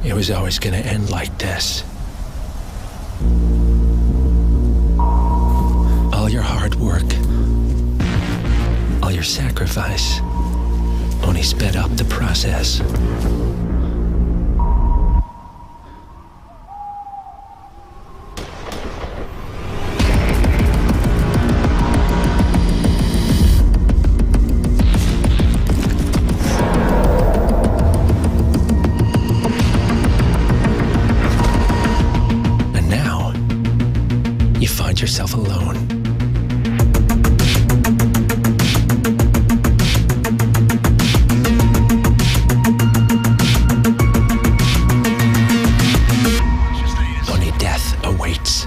It was always gonna end like this. All your hard work, all your sacrifice, only sped up the process. And now, you find yourself alone. Awaits.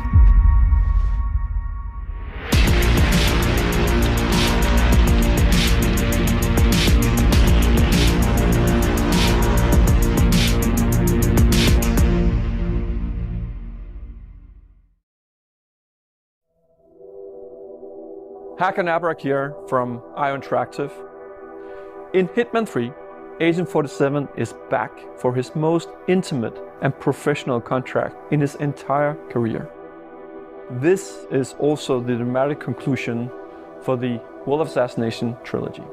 Hacker Nabrak here from IO Interactive. In Hitman 3, Agent 47 is back for his most intimate and professional contract in his entire career. This is also the dramatic conclusion for the World of Assassination trilogy.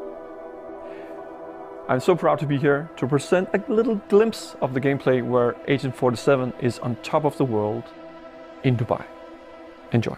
I'm so proud to be here to present a little glimpse of the gameplay where Agent 47 is on top of the world in Dubai. Enjoy.